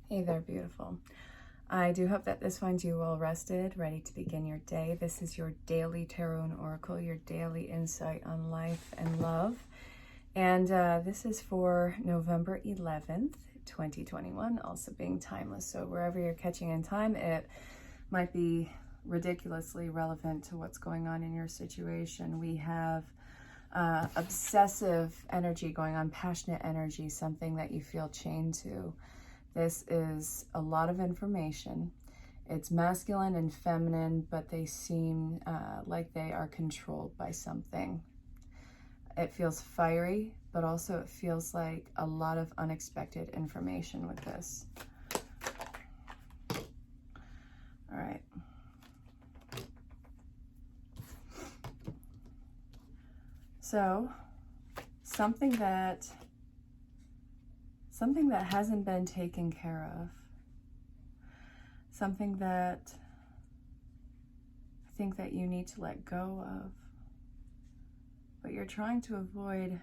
Hey there, beautiful. I do hope that this finds you well rested, ready to begin your day. This is your daily tarot and oracle, your daily insight on life and love. And this is for November 11th, 2021, also being timeless. So wherever you're catching in time, it might be ridiculously relevant to what's going on in your situation. We have obsessive energy going on, passionate energy, something that you feel chained to. This is a lot of information. It's masculine and feminine, but they seem like they are controlled by something. It feels fiery, but also it feels like a lot of unexpected information with this. All right. So, something that hasn't been taken care of, something that I think that you need to let go of, but you're trying to avoid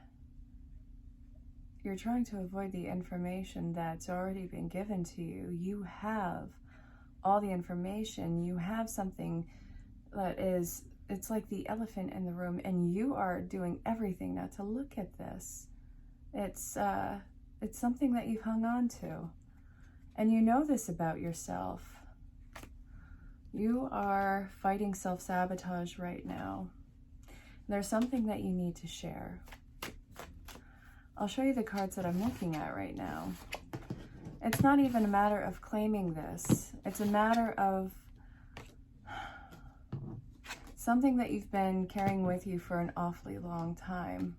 the information that's already been given to you. You have all the information. You have something that is, it's like the elephant in the room, and you are doing everything not to look at this. It's something that you've hung on to, and you know this about yourself. You are fighting self-sabotage right now. There's something that you need to share. I'll show you the cards that I'm looking at right now. It's not even a matter of claiming this. It's a matter of something that you've been carrying with you for an awfully long time.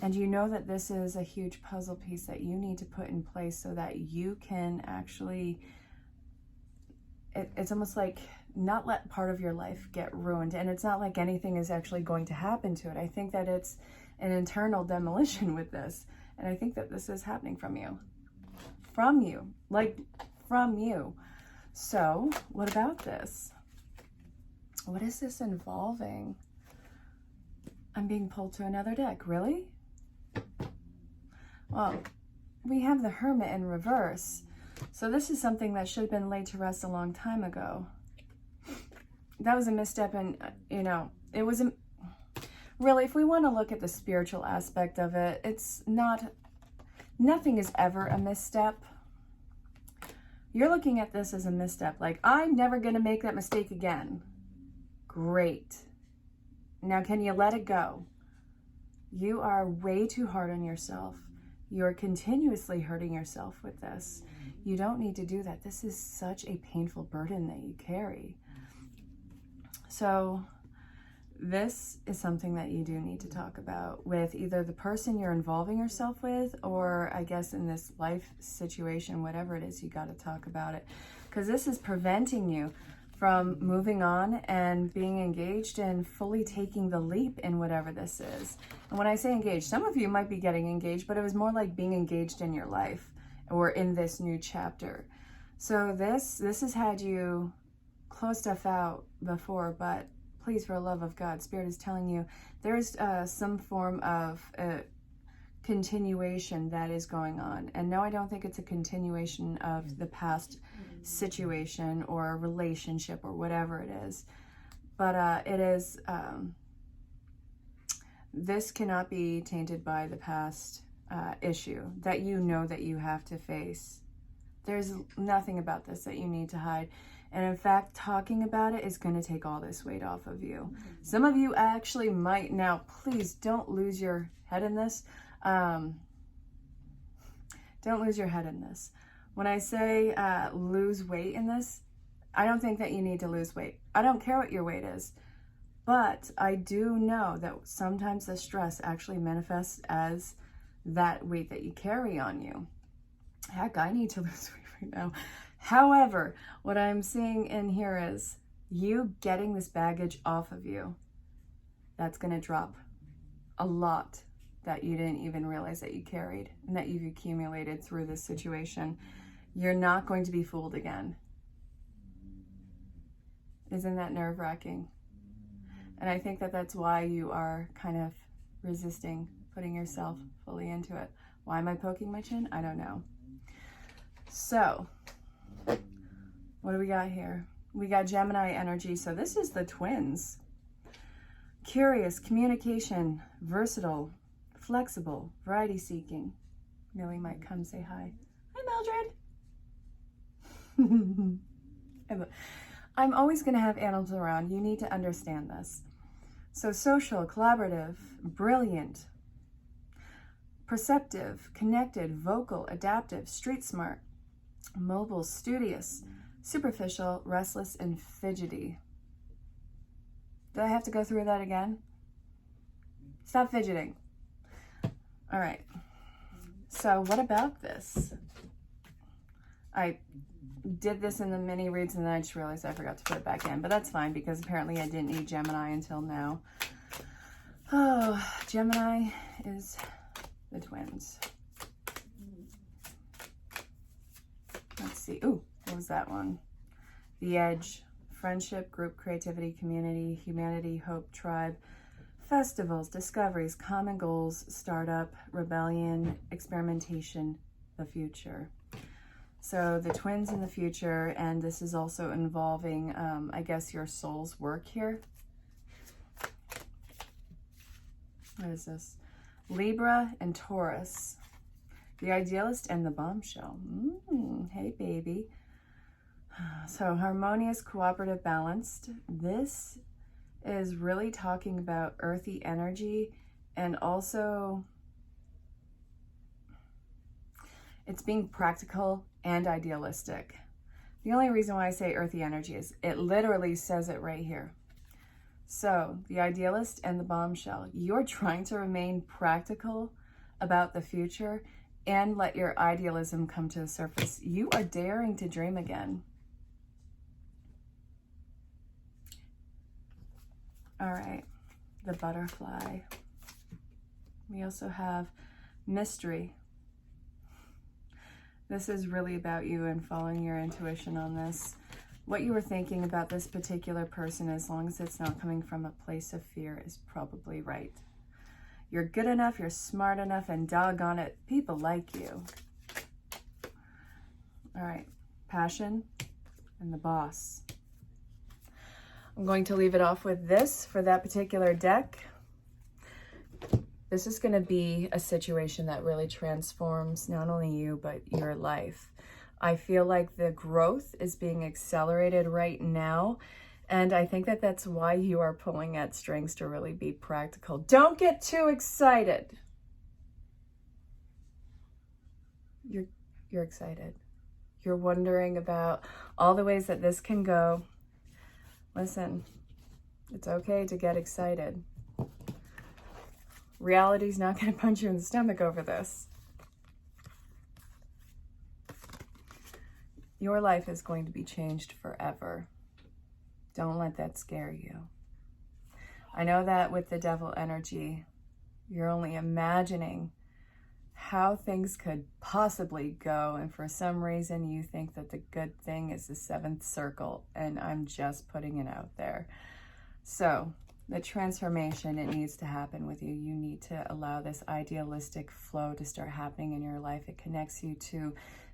And you know that this is a huge puzzle piece that you need to put in place so that you can actually, it's almost like not let part of your life get ruined. And it's not like anything is actually going to happen to it. I think that it's an internal demolition with this. And I think that this is happening from you. From you. Like, from you. So, what about this? What is this involving? I'm being pulled to another deck. Really? Well, we have the Hermit in reverse. So this is something that should have been laid to rest a long time ago. That was a misstep, and, it was a... Really, if we want to look at the spiritual aspect of it, it's not... Nothing is ever a misstep. You're looking at this as a misstep. Like, I'm never going to make that mistake again. Great. Now, can you let it go? You are way too hard on yourself. You're continuously hurting yourself with this. You don't need to do that. This is such a painful burden that you carry. So this is something that you do need to talk about with either the person you're involving yourself with, or I guess in this life situation, whatever it is, you got to talk about it. Because this is preventing you from moving on and being engaged and fully taking the leap in whatever this is. And when I say engaged, some of you might be getting engaged, but it was more like being engaged in your life or in this new chapter. So this has had you close stuff out before, but please, for the love of God, Spirit is telling you there's some form of continuation that is going on. And no, I don't think it's a continuation of the past situation or relationship or whatever it is, but it is this cannot be tainted by the past issue that you know that you have to face. There's nothing about this that you need to hide, and in fact, talking about it is going to take all this weight off of you. Some of you actually might. Now, please don't lose your head in this. Don't lose your head in this. When I say lose weight in this, I don't think that you need to lose weight. I don't care what your weight is. But I do know that sometimes the stress actually manifests as that weight that you carry on you. Heck, I need to lose weight right now. However, what I'm seeing in here is you getting this baggage off of you. That's going to drop a lot that you didn't even realize that you carried and that you've accumulated through this situation. You're not going to be fooled again. Isn't that nerve-wracking? And I think that that's why you are kind of resisting putting yourself fully into it. Why am I poking my chin? I don't know. So, what do we got here? We got Gemini energy. So this is the twins. Curious, communication, versatile, flexible, variety seeking. Millie might come say hi. Hi, Mildred. I'm always going to have animals around. You need to understand this. So social, collaborative, brilliant, perceptive, connected, vocal, adaptive, street smart, mobile, studious, superficial, restless, and fidgety. Do I have to go through that again? Stop fidgeting. All right. So what about this? I did this in the mini reads and then I just realized I forgot to put it back in, but that's fine because apparently I didn't need Gemini until now. Oh, Gemini is the twins. Let's see. Ooh, what was that one? The Edge. Friendship, group, creativity, community, humanity, hope, tribe, festivals, discoveries, common goals, startup, rebellion, experimentation, the future. So the twins in the future, and this is also involving, I guess, your soul's work here. What is this? Libra and Taurus. The idealist and the bombshell. Hey, baby. So harmonious, cooperative, balanced. This is really talking about earthy energy, and also it's being practical and idealistic. The only reason why I say earthy energy is it literally says it right here. So the idealist and the bombshell. You're trying to remain practical about the future and let your idealism come to the surface. You are daring to dream again. All right, the butterfly. We also have mystery. This is really about you and following your intuition on this. What you were thinking about this particular person, as long as it's not coming from a place of fear, is probably right. You're good enough, you're smart enough, and doggone it, people like you. All right, passion and the boss. I'm going to leave it off with this for that particular deck. This is going to be a situation that really transforms not only you, but your life. I feel like the growth is being accelerated right now. And I think that that's why you are pulling at strings to really be practical. Don't get too excited. You're excited. You're wondering about all the ways that this can go. Listen, it's okay to get excited. Reality's not going to punch you in the stomach over this. Your life is going to be changed forever. Don't let that scare you. I know that with the devil energy, you're only imagining how things could possibly go, and for some reason you think that the good thing is the seventh circle, and I'm just putting it out there. So the transformation, it needs to happen with you. You need to allow this idealistic flow to start happening in your life. It connects you to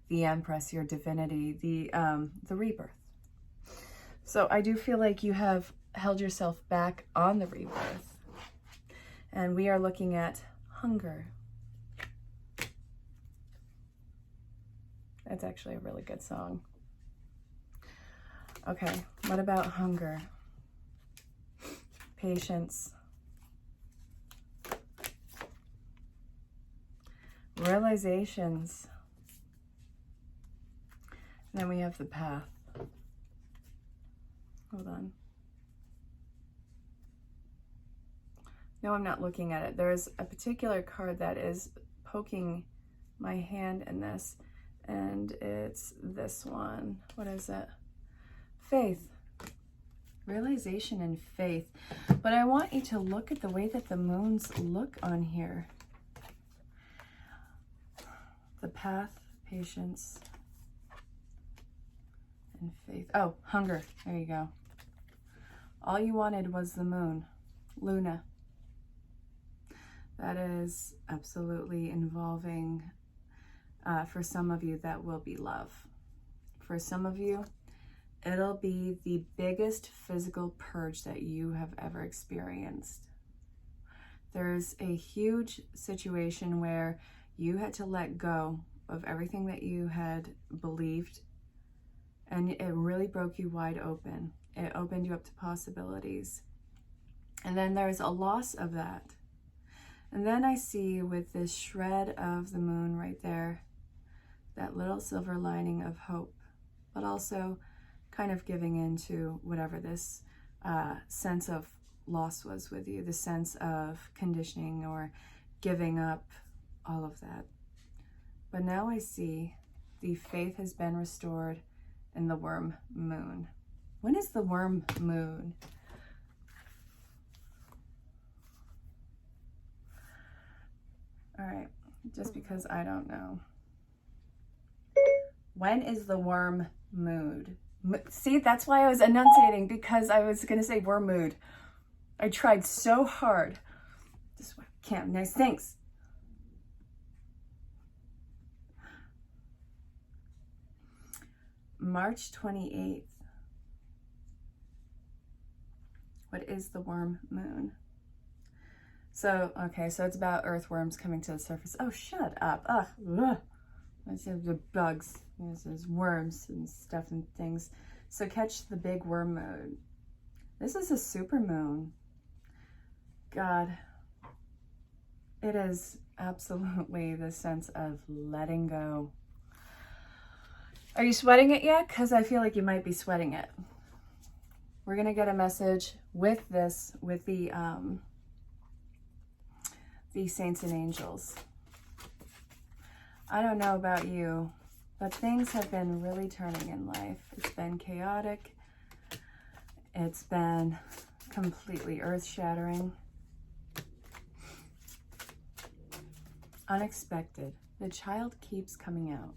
the Empress, your divinity, the rebirth. So I do feel like you have held yourself back on the rebirth, and we are looking at hunger. That's actually a really good song. Okay, what about hunger? Patience. Realizations. And then we have the path. Hold on. No, I'm not looking at it. There's a particular card that is poking my hand in this, and it's this one. What is it? Faith. Realization and faith. But I want you to look at the way that the moons look on here. The path, patience, and faith. Oh, hunger. There you go. All you wanted was the moon. Luna. That is absolutely involving For some of you, that will be love. For some of you, it'll be the biggest physical purge that you have ever experienced. There's a huge situation where you had to let go of everything that you had believed, and it really broke you wide open. It opened you up to possibilities. And then there's a loss of that. And then I see with this shred of the moon right there, that little silver lining of hope, but also kind of giving into whatever this sense of loss was with you, the sense of conditioning or giving up, all of that. But now I see the faith has been restored in the worm moon. When is the worm moon? All right, just because I don't know. When is the worm moon? See, that's why I was enunciating, because I was going to say worm mood. I tried so hard. This webcam, nice, thanks. March 28th. What is the worm moon? So, okay, so it's about earthworms coming to the surface. Oh, shut up. Ugh. The bugs. There's worms and stuff and things. So catch the big worm moon. This is a super moon. God, it is absolutely the sense of letting go. Are you sweating it yet? Because I feel like you might be sweating it. We're going to get a message with this, with the saints and angels. I don't know about you, but things have been really turning in life. It's been chaotic. It's been completely earth-shattering. Unexpected. The child keeps coming out.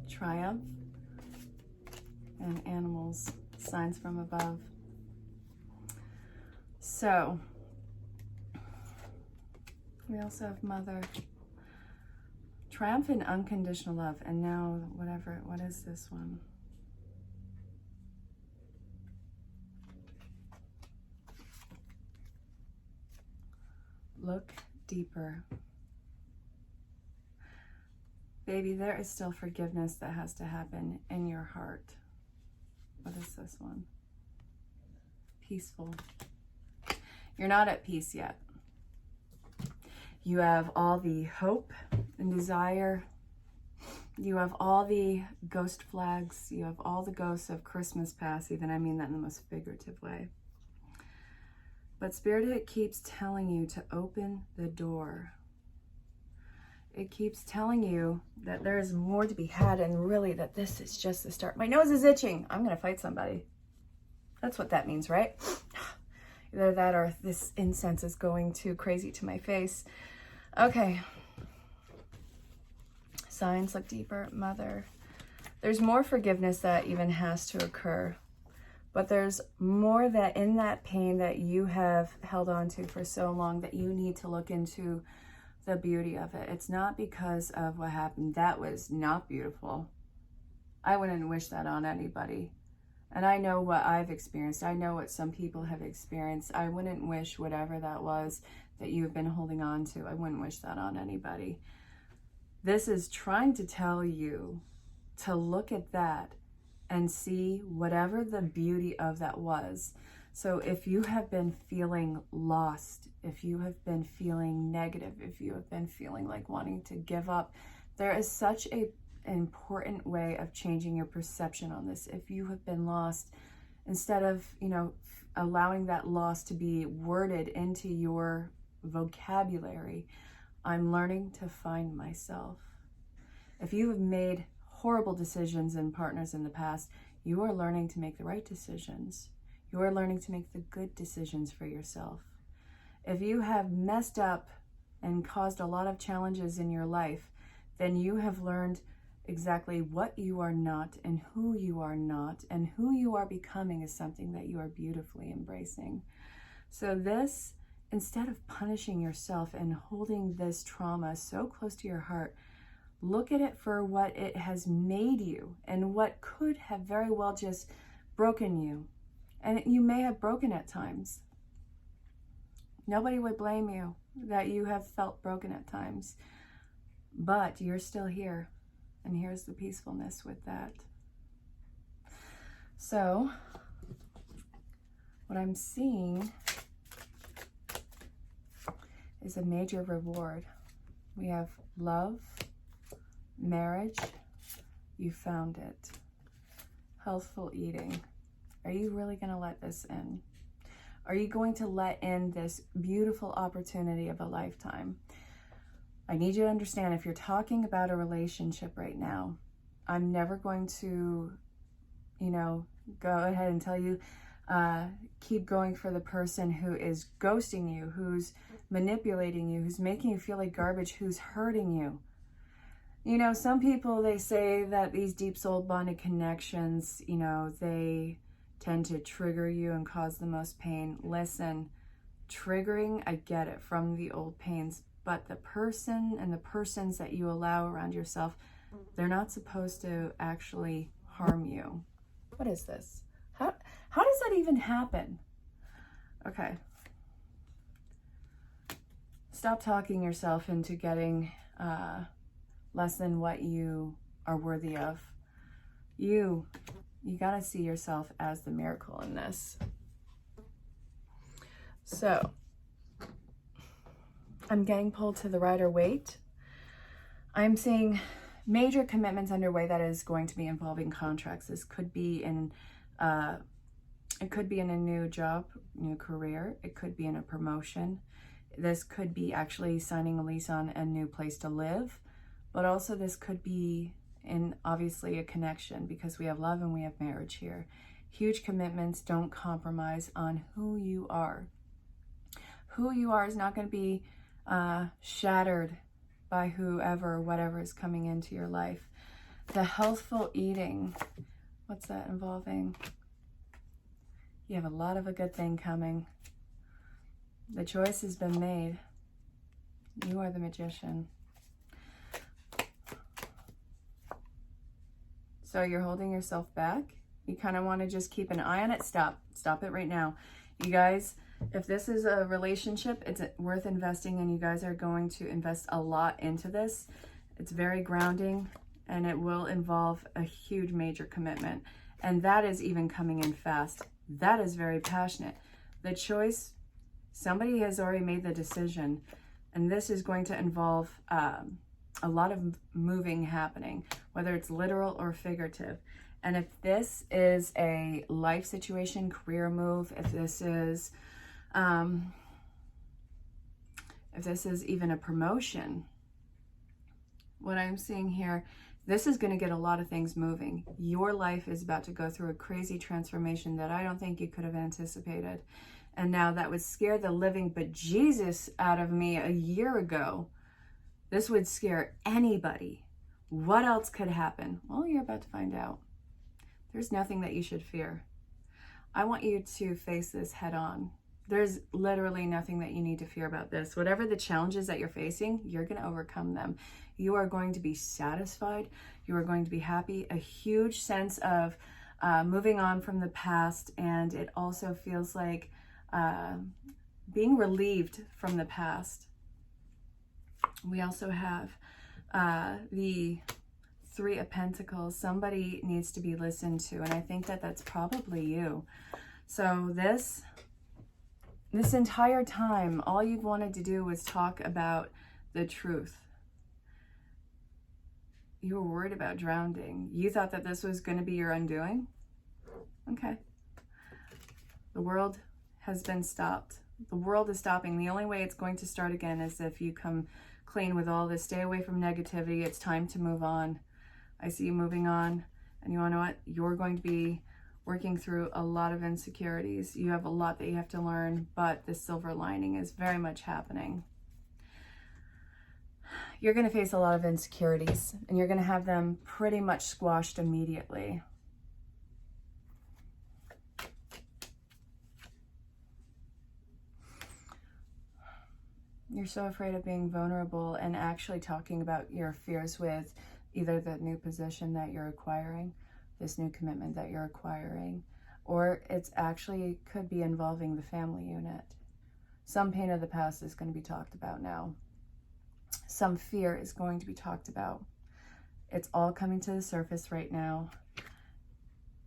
Triumph and animals, signs from above. So, we also have Mother. Triumph and unconditional love. And now, what is this one? Look deeper. Baby, there is still forgiveness that has to happen in your heart. What is this one? Peaceful. You're not at peace yet. You have all the hope and desire. You have all the ghost flags. You have all the ghosts of Christmas past, even I mean that in the most figurative way. But Spirit keeps telling you to open the door. It keeps telling you that there is more to be had, and really that this is just the start. My nose is itching. I'm going to fight somebody. That's what that means, right? Either that or this incense is going too crazy to my face. Okay. Signs, look deeper. Mother. There's more forgiveness that even has to occur. But there's more that in that pain that you have held on to for so long that you need to look into the beauty of it. It's not because of what happened. That was not beautiful. I wouldn't wish that on anybody. And I know what I've experienced. I know what some people have experienced. I wouldn't wish whatever that was that you've been holding on to. I wouldn't wish that on anybody. This is trying to tell you to look at that and see whatever the beauty of that was. So if you have been feeling lost, if you have been feeling negative, if you have been feeling like wanting to give up, there is such an important way of changing your perception on this. If you have been lost, instead of, allowing that loss to be worded into your vocabulary, I'm learning to find myself. If you have made horrible decisions and partners in the past, you are learning to make the right decisions. You are learning to make the good decisions for yourself. If you have messed up and caused a lot of challenges in your life, then you have learned exactly what you are not and who you are not, and who you are becoming is something that you are beautifully embracing. So this, instead of punishing yourself and holding this trauma so close to your heart, look at it for what it has made you and what could have very well just broken you. And you may have broken at times. Nobody would blame you that you have felt broken at times, but you're still here. And here's the peacefulness with that. So what I'm seeing is a major reward. We have love, marriage, you found it. Healthful eating. Are you really going to let this in? Are you going to let in this beautiful opportunity of a lifetime? I need you to understand, if you're talking about a relationship right now, I'm never going to, go ahead and tell you, keep going for the person who is ghosting you, who's manipulating you, who's making you feel like garbage, who's hurting you. Some people, they say that these deep soul bonded connections, they tend to trigger you and cause the most pain. Listen, triggering, I get it, from the old pains, but the person and the persons that you allow around yourself, they're not supposed to actually harm you. What is this? How does that even happen? Okay. Stop talking yourself into getting less than what you are worthy of. You got to see yourself as the miracle in this. So I'm getting pulled to the right or wait. I'm seeing major commitments underway that is going to be involving contracts. This could be in it could be in a new job, new career. It could be in a promotion. This could be actually signing a lease on a new place to live, but also this could be in obviously a connection, because we have love and we have marriage here. Huge commitments. Don't compromise on who you are. Who you are is not going to be shattered by whoever, whatever is coming into your life. The healthful eating, what's that involving? You have a lot of a good thing coming. The choice has been made. You are the magician. So you're holding yourself back. You kind of want to just keep an eye on it. Stop it right now. You guys, if this is a relationship, it's worth investing in. You guys are going to invest a lot into this. It's very grounding, and it will involve a huge major commitment. And that is even coming in fast. That is very passionate. The choice, somebody has already made the decision, and this is going to involve a lot of moving happening, whether it's literal or figurative. And if this is a life situation, career move, if this is even a promotion, what I'm seeing here, this is going to get a lot of things moving. Your life is about to go through a crazy transformation that I don't think you could have anticipated. And now that would scare the living bejesus out of me a year ago. This would scare anybody. What else could happen? Well, you're about to find out. There's nothing that you should fear. I want you to face this head on. There's literally nothing that you need to fear about this. Whatever the challenges that you're facing, you're going to overcome them. You are going to be satisfied. You are going to be happy. A huge sense of moving on from the past. And it also feels like being relieved from the past. We also have the Three of Pentacles. Somebody needs to be listened to, and I think that that's probably you. So this entire time, all you've wanted to do was talk about the truth. You were worried about drowning. You thought that this was going to be your undoing? Okay. The world has been stopped. The world is stopping. The only way it's going to start again is if you come clean with all this. Stay away from negativity. It's time to move on. I see you moving on. And you want to know what? You're going to be working through a lot of insecurities. You have a lot that you have to learn, but the silver lining is very much happening. You're going to face a lot of insecurities, and you're going to have them pretty much squashed immediately. You're so afraid of being vulnerable and actually talking about your fears with either the new position that you're acquiring, this new commitment that you're acquiring, or it's actually could be involving the family unit. Some pain of the past is going to be talked about now. Some fear is going to be talked about. It's all coming to the surface right now.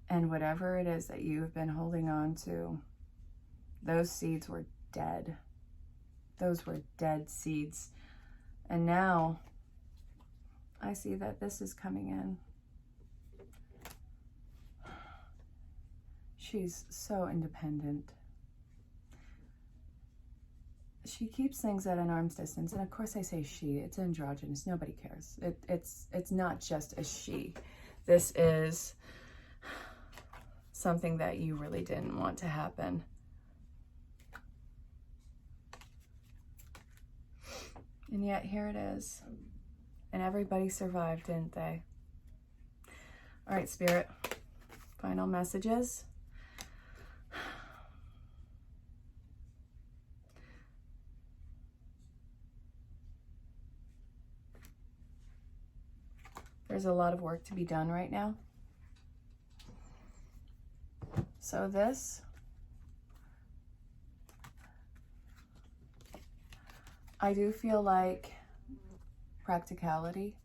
And whatever it is that you've been holding on to, those seeds were dead. Those were dead seeds. And now I see that this is coming in. She's so independent. She keeps things at an arm's distance. And of course I say she, it's androgynous. Nobody cares. It's not just a she. This is something that you really didn't want to happen. And yet here it is. And everybody survived, didn't they? All right, Spirit. Final messages. There's a lot of work to be done right now. So this, I do feel like practicality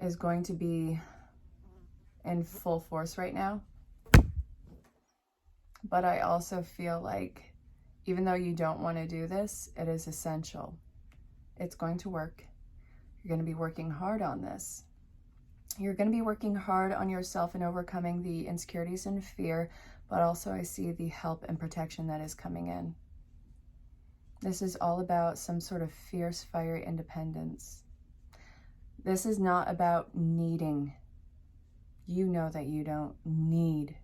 is going to be in full force right now. But I also feel like even though you don't want to do this, it is essential. It's going to work. You're going to be working hard on this. You're going to be working hard on yourself and overcoming the insecurities and fear, but also I see the help and protection that is coming in. This is all about some sort of fierce, fiery independence. This is not about needing. You know that you don't need.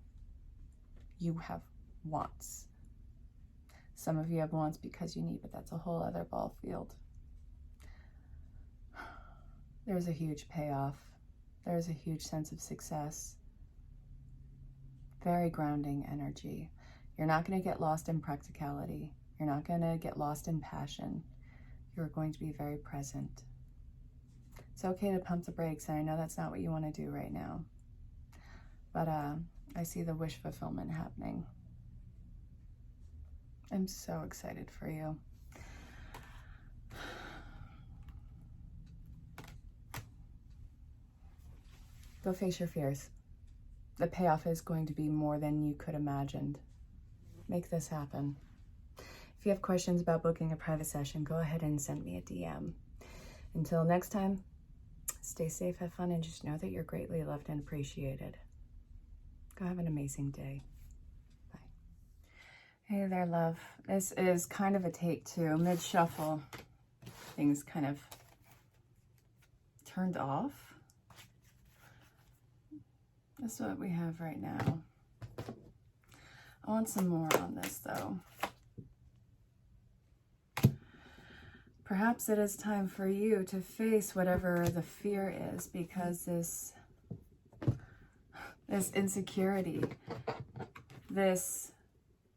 You have wants. Some of you have wants because you need, but that's a whole other ball field. There's a huge payoff. There's a huge sense of success. Very grounding energy. You're not going to get lost in practicality. You're not going to get lost in passion. You're going to be very present. It's okay to pump the brakes, and I know that's not what you want to do right now. But I see the wish fulfillment happening. I'm so excited for you. Go face your fears. The payoff is going to be more than you could imagined. Make this happen. If you have questions about booking a private session, go ahead and send me a DM. Until next time, stay safe, have fun, and just know that you're greatly loved and appreciated. Go have an amazing day. Bye. Hey there, love. This is kind of a take two. Mid-shuffle, things kind of turned off. That's what we have right now. I want some more on this, though. Perhaps it is time for you to face whatever the fear is, because this insecurity, this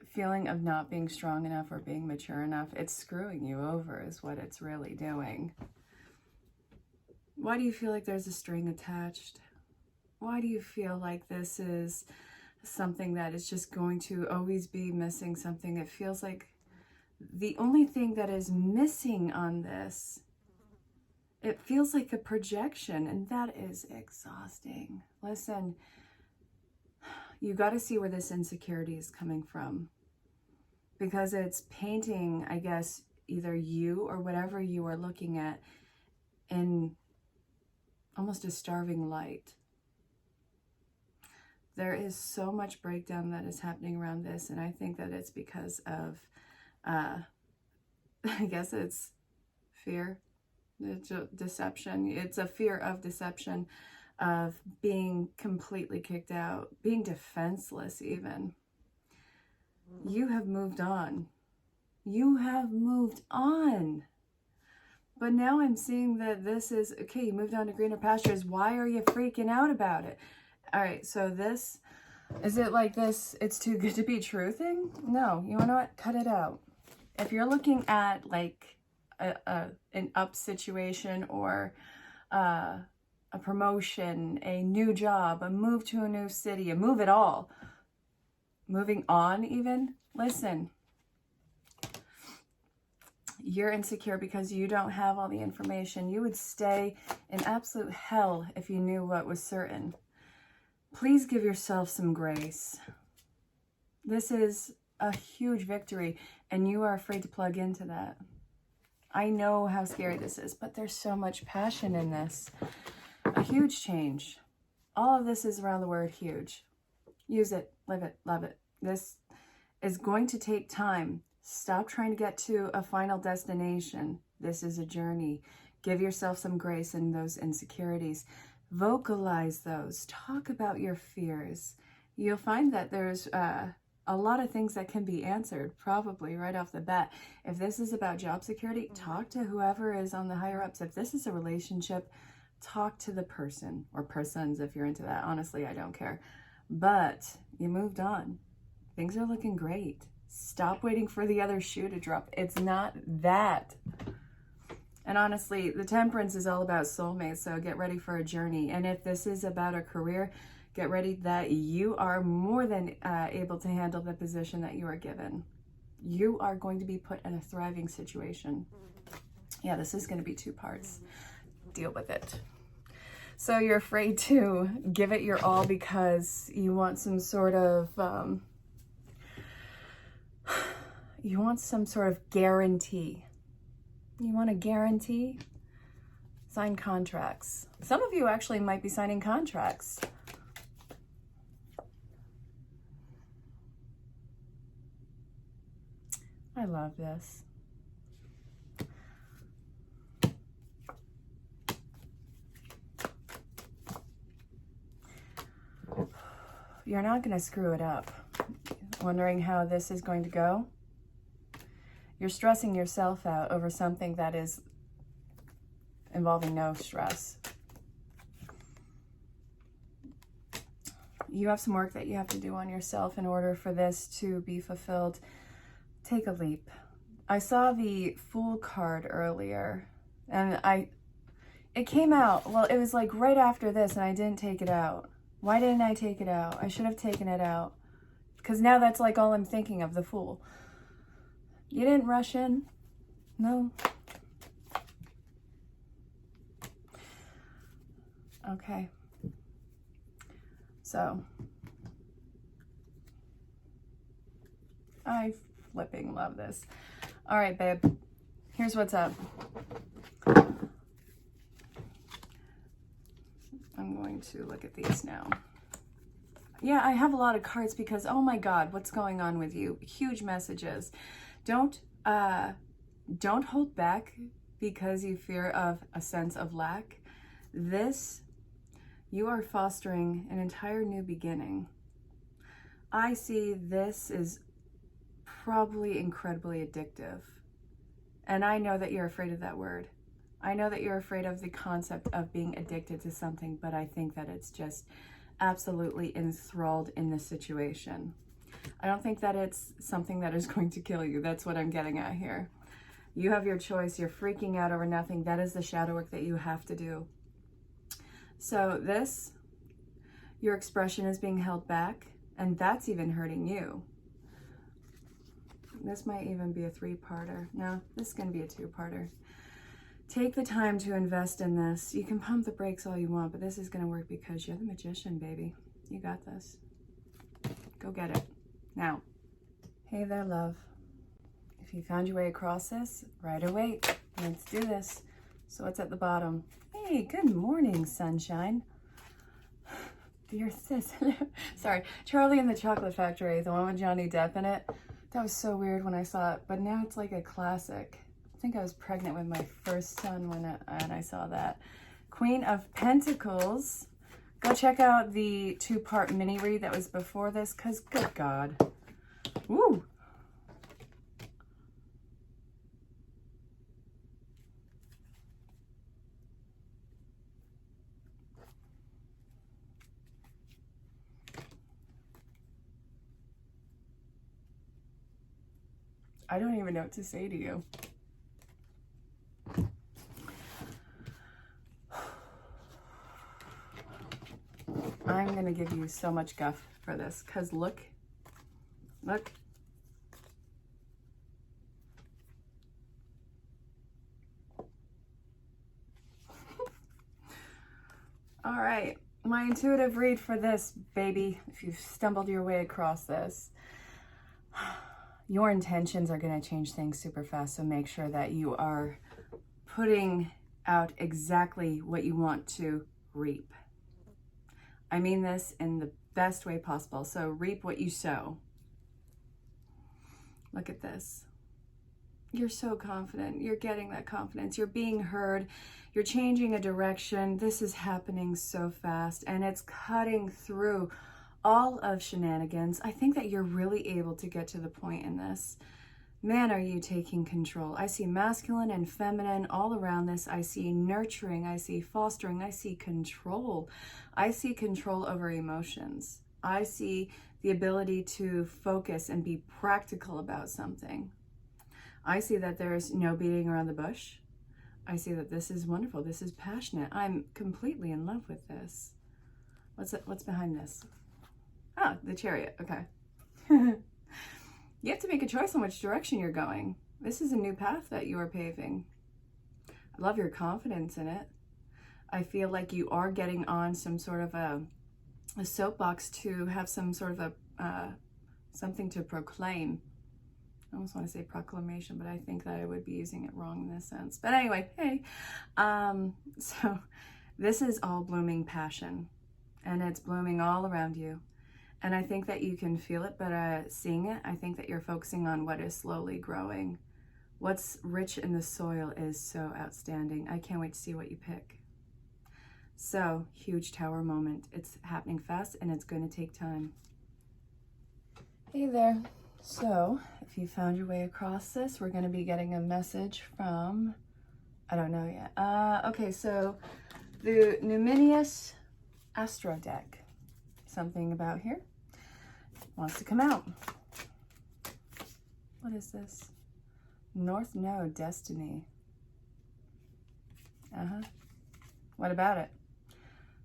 feeling of not being strong enough or being mature enough, it's screwing you over is what it's really doing. Why do you feel like there's a string attached? Why do you feel like this is something that is just going to always be missing something? It feels like the only thing that is missing on this, it feels like a projection, and that is exhausting. Listen, you got to see where this insecurity is coming from, because it's painting, I guess, either you or whatever you are looking at in almost a starving light. There is so much breakdown that is happening around this, and I think that it's because of, I guess it's fear, it's deception. It's a fear of deception, of being completely kicked out, being defenseless even. You have moved on. You have moved on. But now I'm seeing that this is, okay, you moved on to greener pastures. Why are you freaking out about it? All right, so this, is it like this, it's too good to be true thing? No, you know what? Cut it out. If you're looking at like an up situation, or a promotion, a new job, a move to a new city, a move at all. Moving on even. Listen, you're insecure because you don't have all the information. You would stay in absolute hell if you knew what was certain. Please give yourself some grace. This is a huge victory, and you are afraid to plug into that. I know how scary this is, but there's so much passion in this. A huge change. All of this is around the word huge. Use it, live it, love it. This is going to take time. Stop trying to get to a final destination. This is a journey. Give yourself some grace in those insecurities. Vocalize those. Talk about your fears. You'll find that there's a lot of things that can be answered probably right off the bat. If this is about job security, talk to whoever is on the higher ups. If this is a relationship, talk to the person or persons if you're into that. Honestly, I don't care. But you moved on. Things are looking great. Stop waiting for the other shoe to drop. It's not that. And honestly, the Temperance is all about soulmates, so get ready for a journey. And if this is about a career, get ready that you are more than able to handle the position that you are given. You are going to be put in a thriving situation. Yeah, this is going to be 2 parts. Deal with it. So you're afraid to give it your all because you want some sort of guarantee. You want a guarantee? Sign contracts. Some of you actually might be signing contracts. I love this. You're not going to screw it up. Wondering how this is going to go? You're stressing yourself out over something that is involving no stress. You have some work that you have to do on yourself in order for this to be fulfilled. Take a leap. I saw the Fool card earlier, and it came out, well, it was like right after this, and I didn't take it out. Why didn't I take it out? I should have taken it out. Because now that's like all I'm thinking of, the Fool. You didn't rush in? No? Okay. So, I flipping love this. All right, babe. Here's what's up. I'm going to look at these now. Yeah, I have a lot of cards because, oh my God, what's going on with you? Huge messages. Don't hold back because you fear of a sense of lack. You are fostering an entire new beginning. I see this is probably incredibly addictive. And I know that you're afraid of that word. I know that you're afraid of the concept of being addicted to something, but I think that it's just absolutely enthralled in this situation. I don't think that it's something that is going to kill you. That's what I'm getting at here. You have your choice. You're freaking out over nothing. That is the shadow work that you have to do. So your expression is being held back, and that's even hurting you. This might even be a 3-parter. No, this is going to be a 2-parter. Take the time to invest in this. You can pump the brakes all you want, but this is going to work because you're the magician, baby. You got this. Go get it. Now, hey there, love. If you found your way across this, right away. Let's do this. So what's at the bottom? Hey, good morning, sunshine. Dear sis. Sorry, Charlie and the Chocolate Factory, the one with Johnny Depp in it. That was so weird when I saw it, but now it's like a classic. I think I was pregnant with my first son when I saw that. Queen of Pentacles. Go check out the 2-part mini read that was before this, because good God. Woo! I don't even know what to say to you. I'm going to give you so much guff for this, because look. All right, my intuitive read for this, baby, if you've stumbled your way across this, your intentions are going to change things super fast, so make sure that you are putting out exactly what you want to reap. I mean this in the best way possible. So reap what you sow. Look at this. You're so confident. You're getting that confidence. You're being heard. You're changing a direction. This is happening so fast, and it's cutting through all of shenanigans. I think that you're really able to get to the point in this. Man, are you taking control. I see masculine and feminine all around this. I see nurturing. I see fostering. I see control. I see control over emotions. I see the ability to focus and be practical about something. I see that there's no beating around the bush. I see that this is wonderful. This is passionate. I'm completely in love with this. What's behind this? Ah, the Chariot. Okay. You have to make a choice on which direction you're going. This is a new path that you are paving. I love your confidence in it. I feel like you are getting on some sort of a soapbox to have some sort of something to proclaim. I almost want to say proclamation, but I think that I would be using it wrong in this sense. But anyway, hey. So this is all blooming passion, and it's blooming all around you. And I think that you can feel it, but seeing it, I think that you're focusing on what is slowly growing. What's rich in the soil is so outstanding. I can't wait to see what you pick. So, huge tower moment. It's happening fast, and it's going to take time. Hey there. So, if you found your way across this, we're going to be getting a message from, I don't know yet. Okay, so the Numinous Astro deck. Something about here wants to come out. What is this? North Node Destiny. What about it?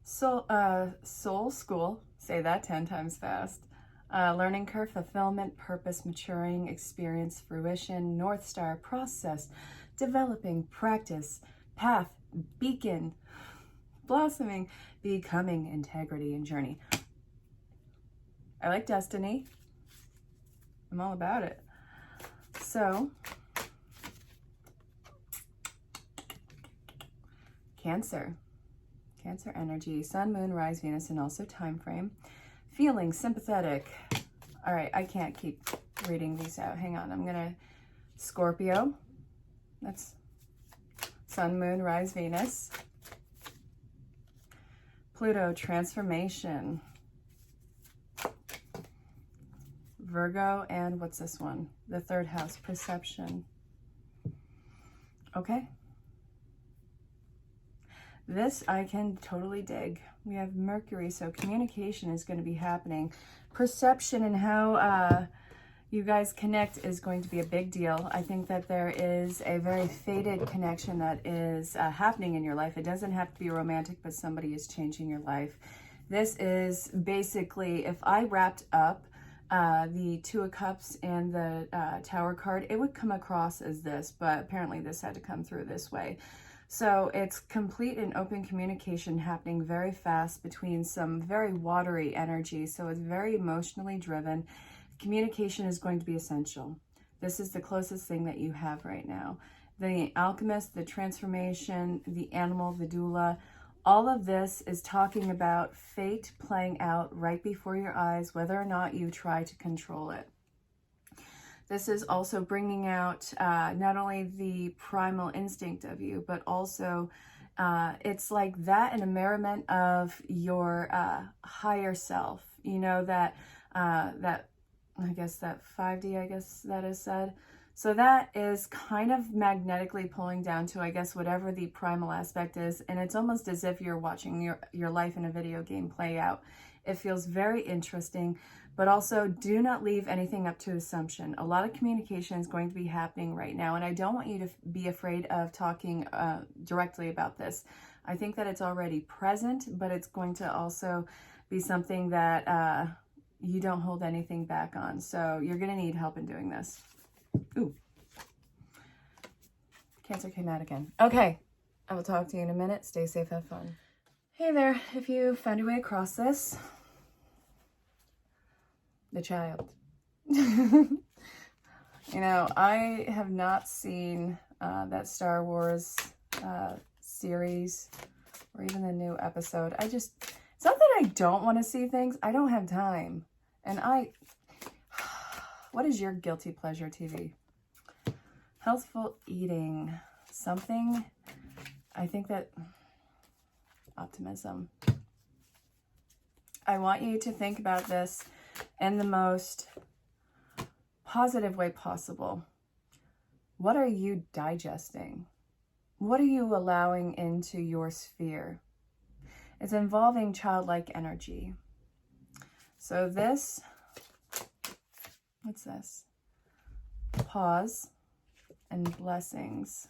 Soul School. Say that 10 times fast. Learning curve, fulfillment, purpose, maturing, experience, fruition, North Star, process, developing, practice, path, beacon, blossoming, becoming, integrity, and journey. I like destiny. I'm all about it. So, Cancer energy, sun, moon, rise, Venus, and also time frame. Feeling sympathetic. All right, I can't keep reading these out. Hang on, I'm gonna, Scorpio. That's sun, moon, rise, Venus. Pluto, transformation. Virgo, and what's this one? The third house, perception. Okay. This I can totally dig. We have Mercury, so communication is going to be happening. Perception and how you guys connect is going to be a big deal. I think that there is a very fated connection that is happening in your life. It doesn't have to be romantic, but somebody is changing your life. This is basically, if I wrapped up the Two of Cups and the Tower card, it would come across as this, but apparently this had to come through this way. So it's complete and open communication happening very fast between some very watery energy. So it's very emotionally driven. Communication is going to be essential. This is the closest thing that you have right now. The alchemist, the transformation, the animal, the doula, all of this is talking about fate playing out right before your eyes, whether or not you try to control it. This is also bringing out not only the primal instinct of you, but also it's like that and a merriment of your higher self. You know, that I guess that 5D, I guess that is said. So that is kind of magnetically pulling down to, I guess, whatever the primal aspect is. And it's almost as if you're watching your life in a video game play out. It feels very interesting, but also do not leave anything up to assumption. A lot of communication is going to be happening right now, and I don't want you to be afraid of talking directly about this. I think that it's already present, but it's going to also be something that you don't hold anything back on. So you're going to need help in doing this. Ooh. Cancer came out again. Okay. I will talk to you in a minute. Stay safe. Have fun. Hey there. If you found your way across this, the child. You know, I have not seen that Star Wars series or even the new episode. It's not that I don't want to see things. I don't have time. And what is your guilty pleasure TV? Healthful eating. Something, I think that, optimism. I want you to think about this in the most positive way possible. What are you digesting? What are you allowing into your sphere? It's involving childlike energy. So this, what's this? Pause and blessings.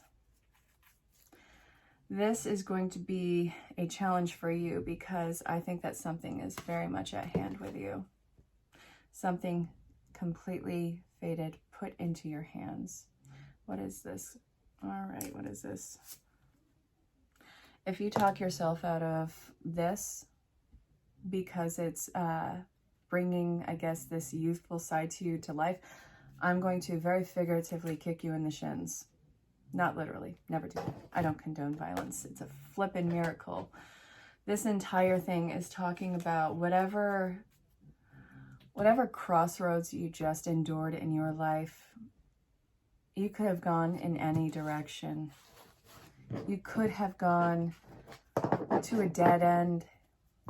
This is going to be a challenge for you because I think that something is very much at hand with you. Something completely faded, put into your hands. What is this? All right, what is this? If you talk yourself out of this because it's bringing, I guess, this youthful side to you to life, I'm going to very figuratively kick you in the shins. Not literally, never do that. I don't condone violence. It's a flippin' miracle. This entire thing is talking about whatever crossroads you just endured in your life. You could have gone in any direction. You could have gone to a dead end.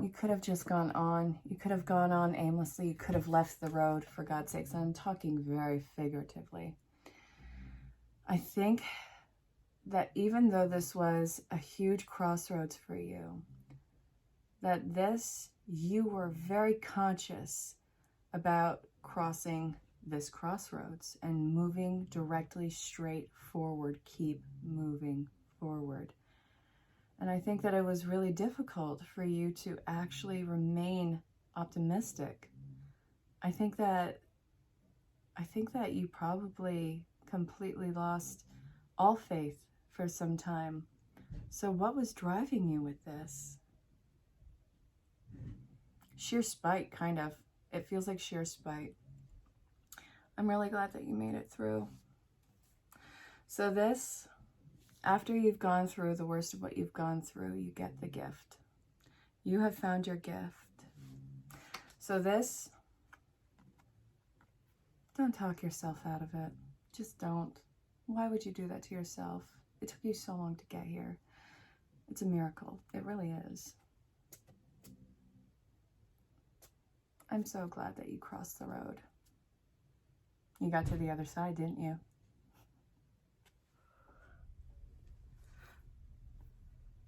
You could have just gone on. You could have gone on aimlessly. You could have left the road, for God's sakes. I'm talking very figuratively. I think that even though this was a huge crossroads for you, that you were very conscious about crossing this crossroads and moving directly straight forward. Keep moving forward. And I think that it was really difficult for you to actually remain optimistic. I think that you probably completely lost all faith for some time. So what was driving you with this? Sheer spite, kind of. It feels like sheer spite. I'm really glad that you made it through. So this, after you've gone through the worst of what you've gone through, you get the gift. You have found your gift. So this, don't talk yourself out of it. Just don't. Why would you do that to yourself? It took you so long to get here. It's a miracle. It really is. I'm so glad that you crossed the road. You got to the other side, didn't you?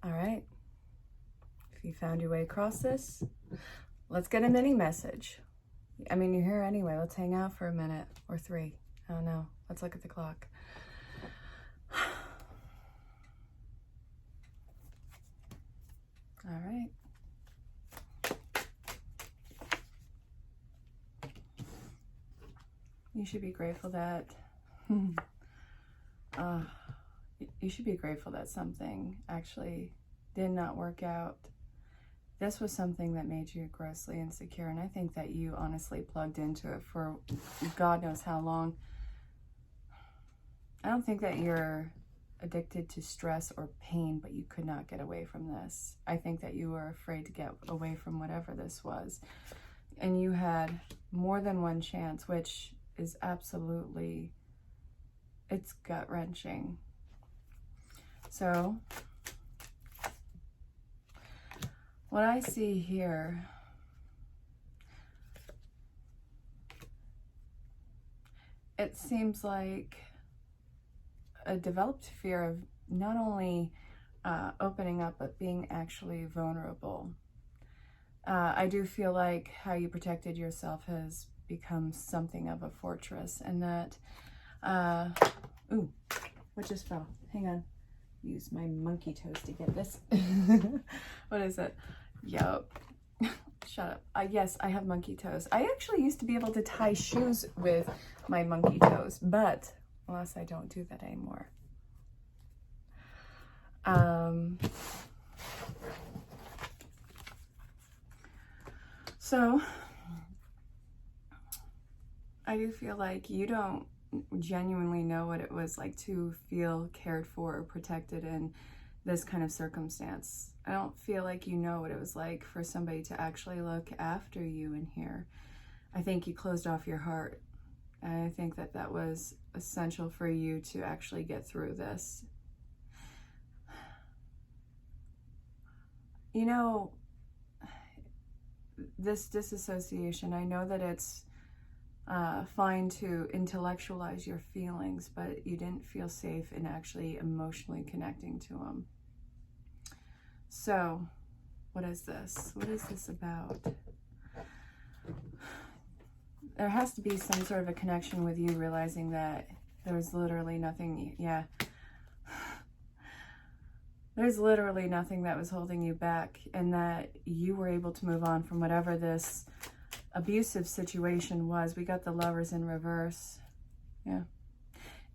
All right. If you found your way across this, let's get a mini message. I mean, you're here anyway. Let's hang out for a minute or 3. I don't know. Let's look at the clock. All right. You should be grateful that you should be grateful that something actually did not work out. This was something that made you grossly insecure, and I think that you honestly plugged into it for God knows how long. I don't think that you're addicted to stress or pain, but you could not get away from this. I think that you were afraid to get away from whatever this was. And you had more than one chance, which is absolutely, it's gut-wrenching. So, what I see here, it seems like a developed fear of not only opening up, but being actually vulnerable. I do feel like how you protected yourself has become something of a fortress, and that, ooh, what just fell? Hang on. Use my monkey toes to get this. What is it? Yup. Shut up. Yes, I have monkey toes. I actually used to be able to tie shoes with my monkey toes, but alas, I don't do that anymore. So I do feel like you don't genuinely know what it was like to feel cared for or protected in this kind of circumstance. I don't feel like you know what it was like for somebody to actually look after you in here. I think you closed off your heart. And I think that that was essential for you to actually get through this. You know, this disassociation, I know that it's fine to intellectualize your feelings, but you didn't feel safe in actually emotionally connecting to them. So, what is this? What is this about? There has to be some sort of a connection with you realizing that there's literally nothing, there's literally nothing that was holding you back, and that you were able to move on from whatever this abusive situation was. We got the Lovers in reverse. Yeah.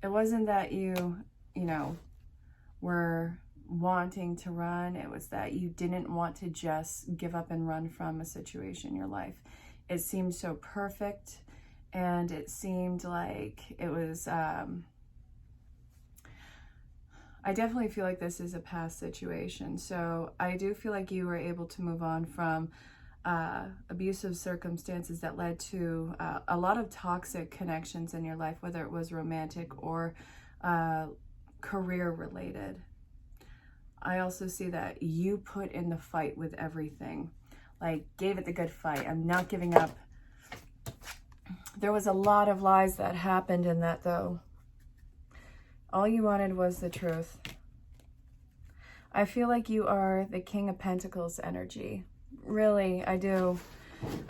It wasn't that you were wanting to run. It was that you didn't want to just give up and run from a situation in your life. It seemed so perfect, and it seemed like it was, I definitely feel like this is a past situation. So I do feel like you were able to move on from abusive circumstances that led to a lot of toxic connections in your life, whether it was romantic or career related. I also see that you put in the fight with everything, like gave it the good fight. I'm not giving up. There was a lot of lies that happened in that, though. All you wanted was the truth. I feel like you are the King of Pentacles energy. Really, I do.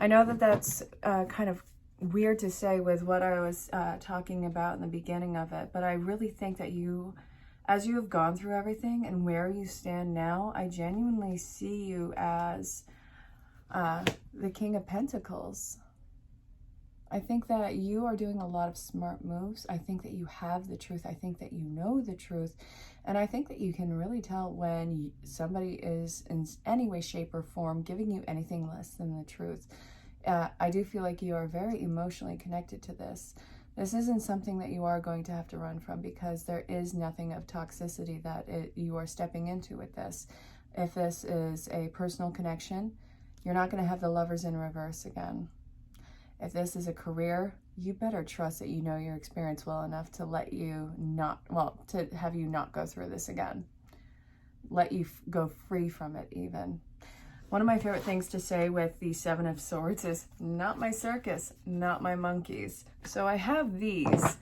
I know that that's kind of weird to say with what I was talking about in the beginning of it, but I really think that you, as you have gone through everything and where you stand now, I genuinely see you as the King of Pentacles. I think that you are doing a lot of smart moves. I think that you have the truth. I think that you know the truth. And I think that you can really tell when somebody is in any way, shape, or form giving you anything less than the truth. I do feel like you are very emotionally connected to this. This isn't something that you are going to have to run from, because there is nothing of toxicity that you are stepping into with this. If this is a personal connection, you're not going to have the Lovers in reverse again. If this is a career, you better trust that you know your experience well enough to let you not, to have you not go through this again. Let you go free from it even. One of my favorite things to say with the Seven of Swords is, not my circus, not my monkeys. So I have these.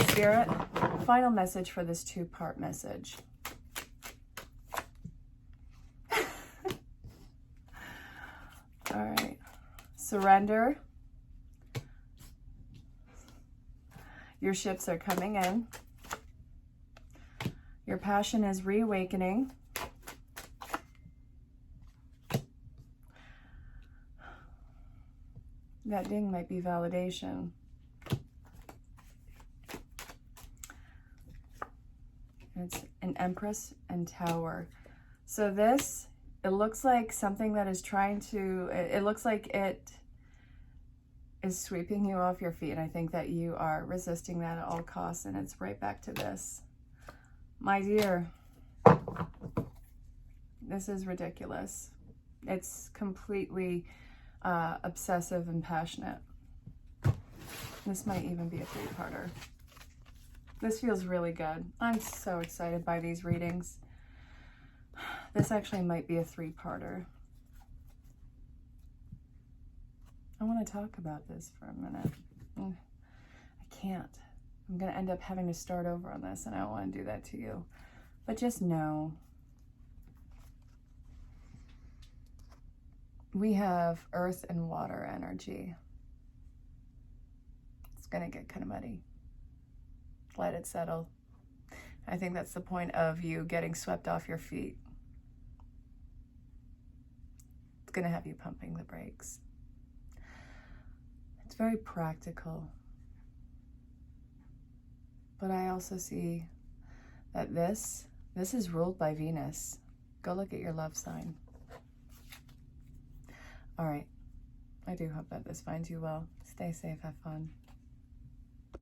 Spirit, final message for this two-part message. All right. Surrender. Your ships are coming in. Your passion is reawakening. That ding might be validation. It's an Empress and Tower. So this, it looks like something that is trying to, it looks like it is sweeping you off your feet. And I think that you are resisting that at all costs. And it's right back to this. My dear, this is ridiculous. It's completely obsessive and passionate. This might even be a three-parter. This feels really good. I'm so excited by these readings. This actually might be a three-parter. I want to talk about this for a minute. I can't. I'm going to end up having to start over on this, and I don't want to do that to you. But just know, we have earth and water energy. It's going to get kind of muddy. Let it settle. I think that's the point of you getting swept off your feet. It's going to have you pumping the brakes. It's very practical. But I also see that this is ruled by Venus. Go look at your love sign. All right. I do hope that this finds you well. Stay safe, have fun.